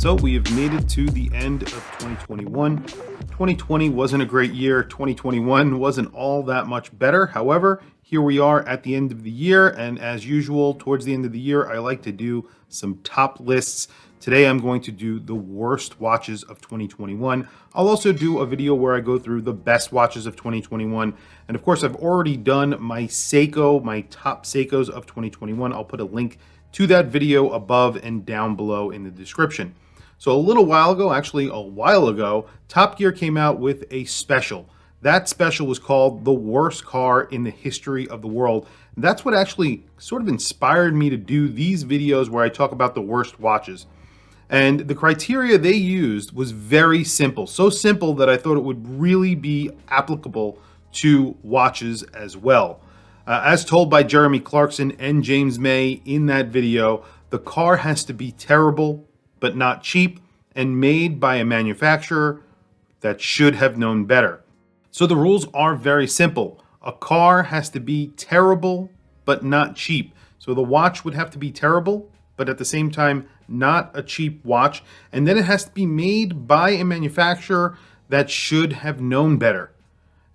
So we have made it to the end of 2021. 2020 wasn't a great year. 2021 wasn't all that much better. However, here we are at the end of the year. And as usual, towards the end of the year, I like to do some top lists. Today, I'm going to do the worst watches of 2021. I'll also do a video where I go through the best watches of 2021. And of course, I've already done my Seiko, my top Seikos of 2021. I'll put a link to that video above and down below in the description. So a little while ago, actually a while ago, Top Gear came out with a special. That special was called The Worst Car in the History of the World. And that's what actually sort of inspired me to do these videos where I talk about the worst watches. And the criteria they used was very simple. So simple that I thought it would really be applicable to watches as well. As told by Jeremy Clarkson and James May in that video, the car has to be terrible, but not cheap, and made by a manufacturer that should have known better. So the rules are very simple. A car has to be terrible, but not cheap. So the watch would have to be terrible, but at the same time, not a cheap watch. And then it has to be made by a manufacturer that should have known better.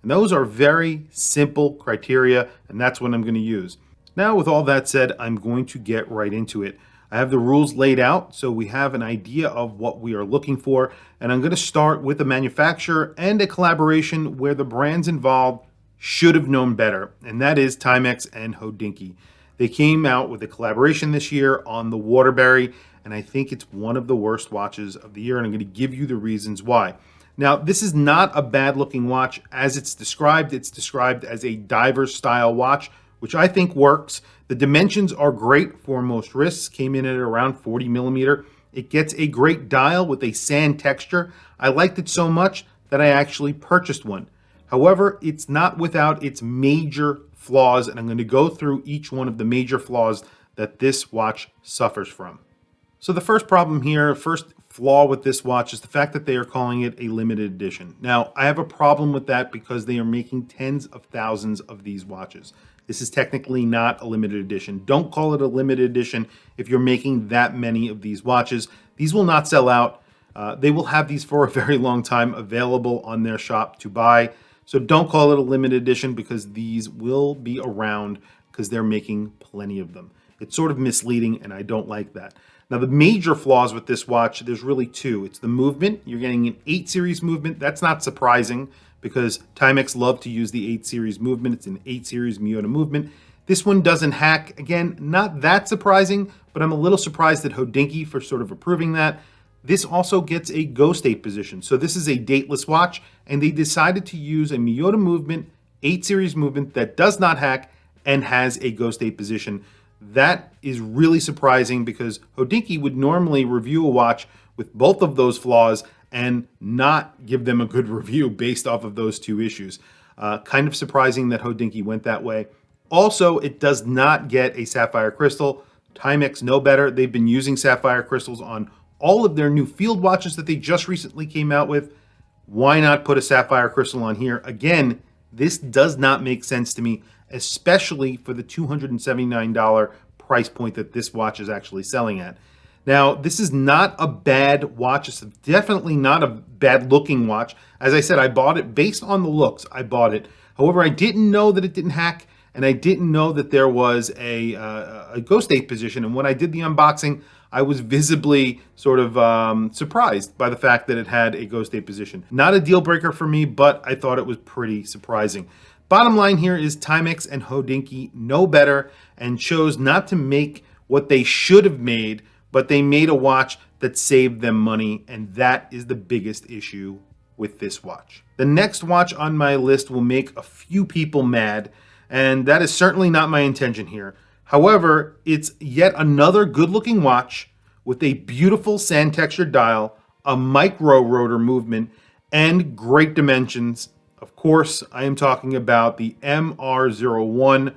And those are very simple criteria, and that's what I'm going to use. Now, with all that said, I'm going to get right into it. I have the rules laid out, so we have an idea of what we are looking for. And I'm going to start with a manufacturer and a collaboration where the brands involved should have known better, and that is Timex and Hodinkee. They came out with a collaboration this year on the Waterbury, and I think it's one of the worst watches of the year, and I'm going to give you the reasons why. Now, this is not a bad-looking watch as it's described. It's described as a diver-style watch, which I think works. The dimensions are great for most wrists, came in at around 40 millimeter. It gets a great dial with a sand texture. I liked it so much that I actually purchased one. However, it's not without its major flaws, and I'm going to go through each one of the major flaws that this watch suffers from. So the first problem here, first flaw with this watch is the fact that they are calling it a limited edition. Now, I have a problem with that because they are making tens of thousands of these watches. This is technically not a limited edition. Don't call it a limited edition if you're making that many of these watches. These will not sell out. They will have these for a very long time available on their shop to buy. So don't call it a limited edition because these will be around because they're making plenty of them. It's sort of misleading and I don't like that. Now the major flaws with this watch, there's really two. It's the movement. You're getting an 8 series movement. That's not surprising because Timex love to use the 8 series movement. It's an 8 series Miyota movement. This one doesn't hack. Again, not that surprising, but I'm a little surprised at Hodinkee for sort of approving that. This also gets a ghost date position. So this is a dateless watch, and they decided to use a Miyota movement, 8 series movement that does not hack and has a ghost date position. That is really surprising because Hodinkee would normally review a watch with both of those flaws and not give them a good review based off of those two issues. Kind of surprising that Hodinkee went that way. Also, it does not get a sapphire crystal. Timex know better. They've been using sapphire crystals on all of their new field watches that they just recently came out with. Why not put a sapphire crystal on here? Again, this does not make sense to me, especially for the $279 price point that this watch is actually selling at. Now, this is not a bad watch. It's definitely not a bad looking watch. As I said, I bought it based on the looks. I bought it. However, I didn't know that it didn't hack, and I didn't know that there was a ghost date position. And when I did the unboxing, I was visibly sort of surprised by the fact that it had a ghost date position. Not a deal breaker for me, but I thought it was pretty surprising. Bottom line here is Timex and Hodinkee know better and chose not to make what they should have made, but they made a watch that saved them money, and that is the biggest issue with this watch. The next watch on my list will make a few people mad, and that is certainly not my intention here. However, it's yet another good-looking watch with a beautiful sand textured dial, a micro rotor movement, and great dimensions. Of course, I am talking about the MR01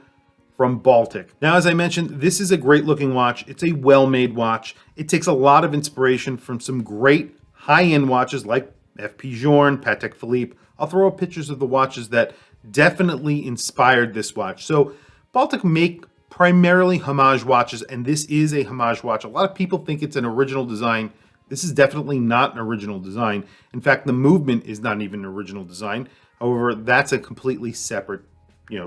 from Baltic. Now, as I mentioned, this is a great-looking watch. It's a well-made watch. It takes a lot of inspiration from some great high-end watches like FP Journe, Patek Philippe. I'll throw up pictures of the watches that definitely inspired this watch. So Baltic make primarily homage watches, and this is a homage watch. A lot of people think it's an original design. This is definitely not an original design. In fact, the movement is not even an original design. However, that's a completely separate,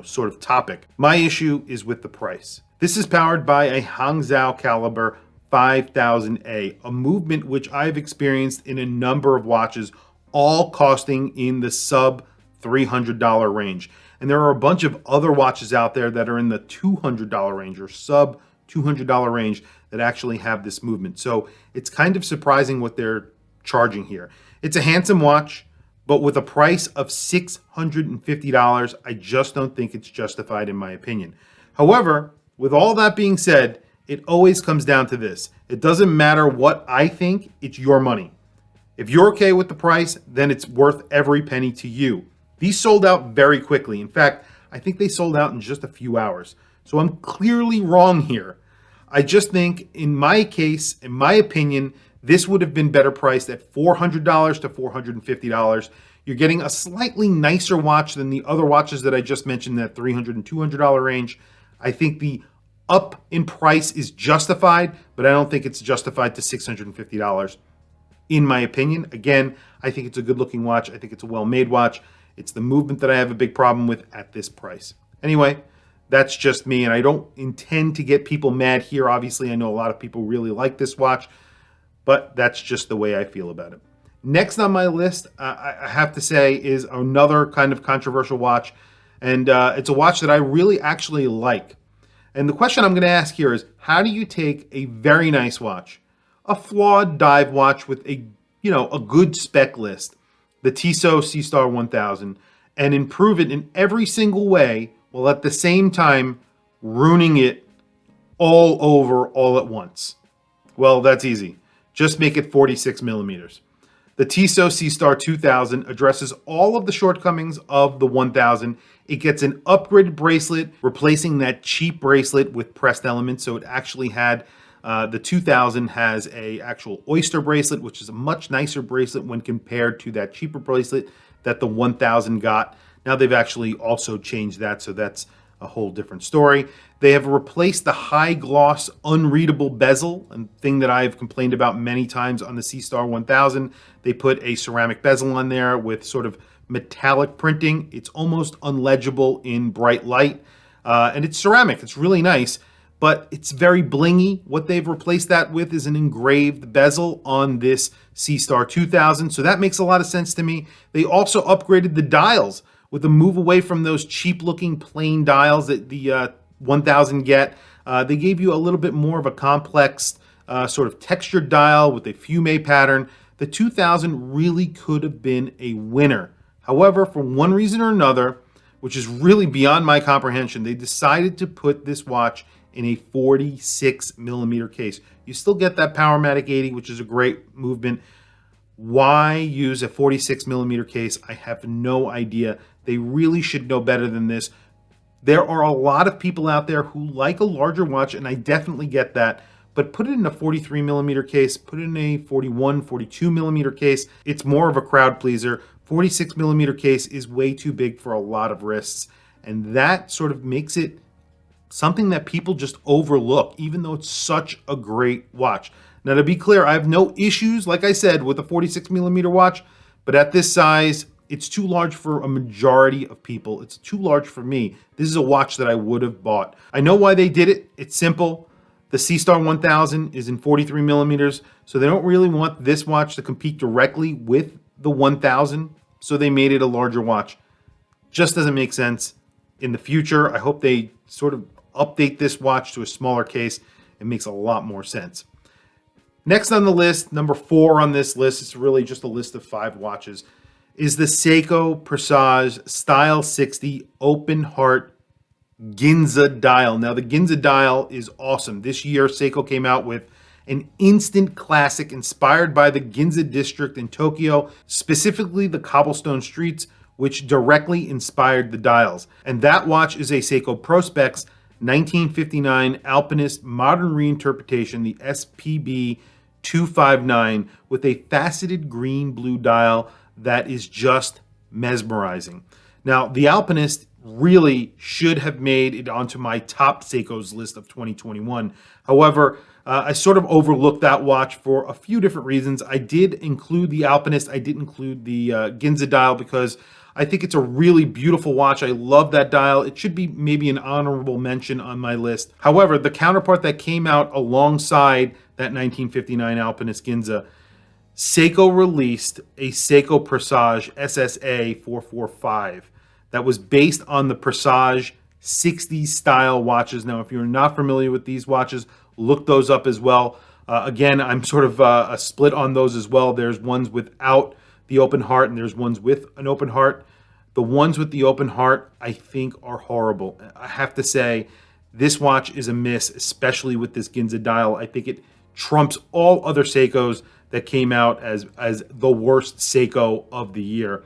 sort of topic. My issue is with the price. This is powered by a Hangzhou caliber 5000A, a movement which I've experienced in a number of watches, all costing in the sub $300 range. And there are a bunch of other watches out there that are in the $200 range or sub $200 range that actually have this movement. So it's kind of surprising what they're charging here. It's a handsome watch, but with a price of $650, I just don't think it's justified in my opinion. However, with all that being said, it always comes down to this. It doesn't matter what I think, it's your money. If you're okay with the price, then it's worth every penny to you. These sold out very quickly. In fact, I think they sold out in just a few hours. So I'm clearly wrong here. I just think, in my case, in my opinion, this would have been better priced at $400 to $450. You're getting a slightly nicer watch than the other watches that I just mentioned, that $300 and $200 range. I think the up in price is justified, but I don't think it's justified to $650. In my opinion, again, I think it's a good looking watch. I think it's a well-made watch. It's the movement that I have a big problem with at this price. Anyway, that's just me, and I don't intend to get people mad here. Obviously, I know a lot of people really like this watch, but that's just the way I feel about it. Next on my list, I have to say, is another kind of controversial watch, and it's a watch that I really actually like. And the question I'm going to ask here is, how do you take a very nice watch, a flawed dive watch with a good spec list, the Tissot C-Star 1000, and improve it in every single way, while at the same time ruining it all over all at once? Well, that's easy. Just make it 46 millimeters. The Tissot C-Star 2000 addresses all of the shortcomings of the 1000. It gets an upgraded bracelet, replacing that cheap bracelet with pressed elements. So it actually had, the 2000 has a actual oyster bracelet, which is a much nicer bracelet when compared to that cheaper bracelet that the 1000 got. Now they've actually also changed that, so that's a whole different story. They have replaced the high gloss unreadable bezel, a thing that I've complained about many times on the C-Star 1000. They put a ceramic bezel on there with sort of metallic printing. It's almost unlegible in bright light, and it's ceramic. It's really nice, but it's very blingy. What they've replaced that with is an engraved bezel on this C-Star 2000, so that makes a lot of sense to me. They also upgraded the dials with a move away from those cheap-looking plain dials that the 1000 get. They gave you a little bit more of a complex sort of textured dial with a fume pattern. The 2000 really could have been a winner. However, for one reason or another, which is really beyond my comprehension, they decided to put this watch in a 46 millimeter case. You still get that Powermatic 80, which is a great movement. Why use a 46 millimeter case? I have no idea. They really should know better than this. There are a lot of people out there who like a larger watch, and I definitely get that, but put it in a 43 millimeter case, put it in a 41, 42 millimeter case. It's more of a crowd pleaser. 46 millimeter case is way too big for a lot of wrists, and that sort of makes it something that people just overlook, even though it's such a great watch. Now, to be clear, I have no issues, like I said, with a 46 millimeter watch, but at this size, it's too large for a majority of people. It's too large for me. This is a watch that I would have bought. I know why they did it. It's simple. The C-Star 1000 is in 43 millimeters, so they don't really want this watch to compete directly with the 1000, so they made it a larger watch. Just doesn't make sense. In the future, I hope they sort of update this watch to a smaller case. It makes a lot more sense. Next on the list, number 4 on this list, it's really just a list of 5 watches, is the Seiko Presage Style 60 Open Heart Ginza dial. Now, the Ginza dial is awesome. This year, Seiko came out with an instant classic inspired by the Ginza district in Tokyo, specifically the cobblestone streets, which directly inspired the dials. And that watch is a Seiko Prospex 1959 Alpinist modern reinterpretation, the SPB 259, with a faceted green-blue dial that is just mesmerizing. Now, the Alpinist really should have made it onto my top Seikos list of 2021. However, I sort of overlooked that watch for a few different reasons. I did include the Alpinist. I did include the Ginza dial because I think it's a really beautiful watch. I love that dial. It should be maybe an honorable mention on my list. However, the counterpart that came out alongside that 1959 Alpinist Ginza, Seiko released a Seiko Presage SSA 445 that was based on the Presage 60s style watches. Now, if you're not familiar with these watches, look those up as well. Again, I'm sort of a split on those as well. There's ones without the open heart and there's ones with an open heart. The ones with the open heart, I think, are horrible. I have to say, this watch is a miss, especially with this Ginza dial. I think it trumps all other Seikos that came out as the worst Seiko of the year.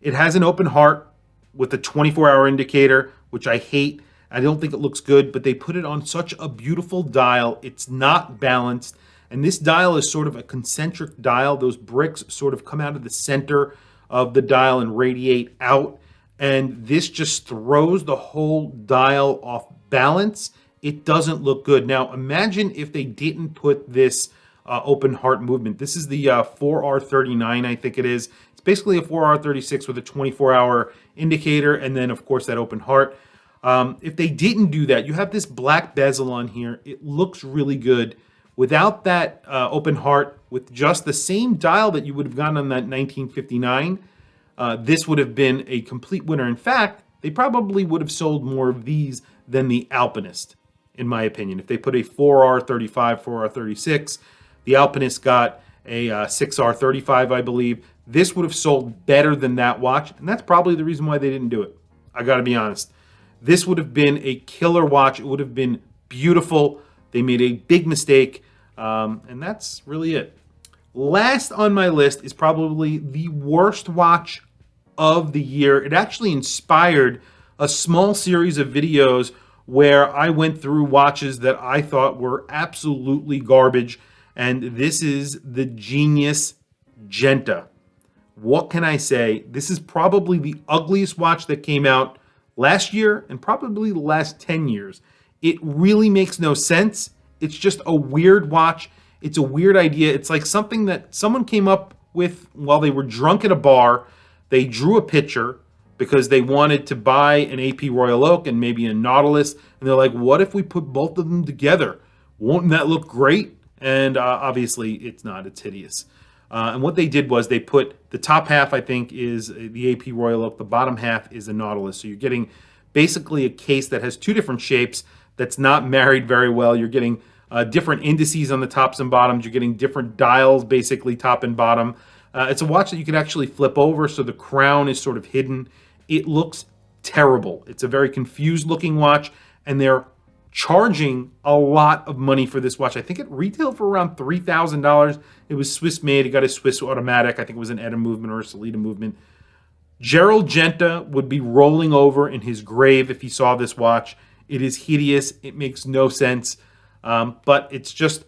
It has an open heart with a 24-hour indicator, which I hate. I don't think it looks good, but they put it on such a beautiful dial. It's not balanced. And this dial is sort of a concentric dial. Those bricks sort of come out of the center of the dial and radiate out. And this just throws the whole dial off balance. It doesn't look good. Now, imagine if they didn't put this open heart movement. This is the 4R39, I think it is. It's basically a 4R36 with a 24-hour indicator and then, of course, that open heart. If they didn't do that, you have this black bezel on here. It looks really good. Without that open heart, with just the same dial that you would have gotten on that 1959, this would have been a complete winner. In fact, they probably would have sold more of these than the Alpinist, in my opinion. If they put a 4R35, 4R36, the Alpinist got a 6R35, I believe. This would have sold better than that watch, and that's probably the reason why they didn't do it. I got to be honest. This would have been a killer watch. It would have been beautiful. They made a big mistake, and that's really it. Last on my list is probably the worst watch of the year. It actually inspired a small series of videos where I went through watches that I thought were absolutely garbage, and this is the Genius Genta. What can I say? This is probably the ugliest watch that came out last year and probably the last 10 years. It really makes no sense. It's just a weird watch. It's a weird idea. It's like something that someone came up with while they were drunk at a bar. They drew a picture because they wanted to buy an AP Royal Oak and maybe a Nautilus. And they're like, what if we put both of them together? Won't that look great? And obviously it's not. It's hideous. And what they did was they put the top half, I think, is the AP Royal Oak. The bottom half is a Nautilus. So you're getting basically a case that has two different shapes that's not married very well. You're getting different indices on the tops and bottoms. You're getting different dials, basically top and bottom. It's a watch that you can actually flip over, so the crown is sort of hidden. It looks terrible. It's a very confused looking watch, and they're charging a lot of money for this watch. I think it retailed for around $3,000. It was Swiss made. It got a Swiss automatic. I think it was an Etta movement or a Salita movement. Gerald Genta would be rolling over in his grave if he saw this watch. It is hideous. It makes no sense. But it's just,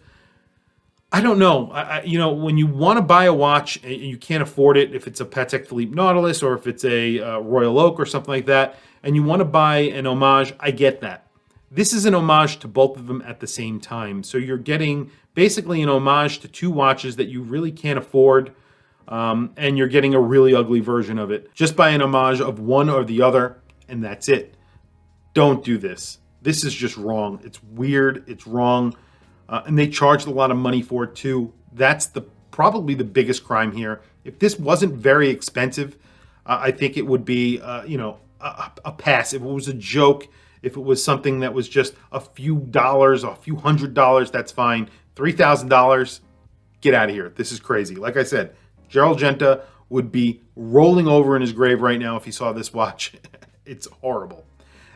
I don't know. When you want to buy a watch and you can't afford it, if it's a Patek Philippe Nautilus or if it's a Royal Oak or something like that, and you want to buy an homage, I get that. This is an homage to both of them at the same time. So you're getting basically an homage to two watches that you really can't afford, and you're getting a really ugly version of it. Just buy an homage of one or the other, and that's it. Don't do this. This is just wrong. It's weird. It's wrong. And they charged a lot of money for it too. That's probably the biggest crime here. If this wasn't very expensive, I think it would be a pass. If it was a joke, if it was something that was just a few dollars, a few $100s, that's fine. $3,000, get out of here. This is crazy. Like I said, Gerald Genta would be rolling over in his grave right now if he saw this watch. It's horrible.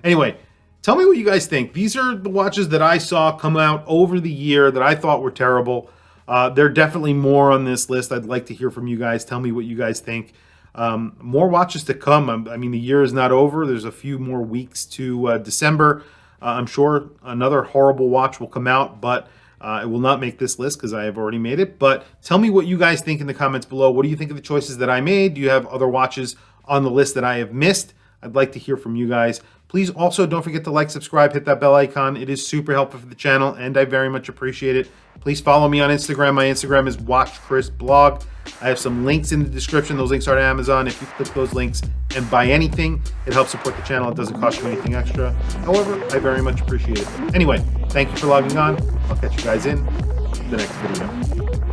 Anyway, tell me what you guys think. These are the watches that I saw come out over the year that I thought were terrible. There are definitely more on this list. I'd like to hear from you guys. Tell me what you guys think. More watches to come. I mean, the year is not over. There's a few more weeks to December. I'm sure another horrible watch will come out, but it will not make this list because I have already made it. But tell me what you guys think in the comments below. What do you think of the choices that I made? Do you have other watches on the list that I have missed? I'd like to hear from you guys. Please also don't forget to like, subscribe, hit that bell icon. It is super helpful for the channel, and I very much appreciate it. Please follow me on Instagram. My Instagram is WatchChrisBlog. I have some links in the description. Those links are to Amazon. If you click those links and buy anything, it helps support the channel. It doesn't cost you anything extra. However, I very much appreciate it. Anyway, thank you for logging on. I'll catch you guys in the next video.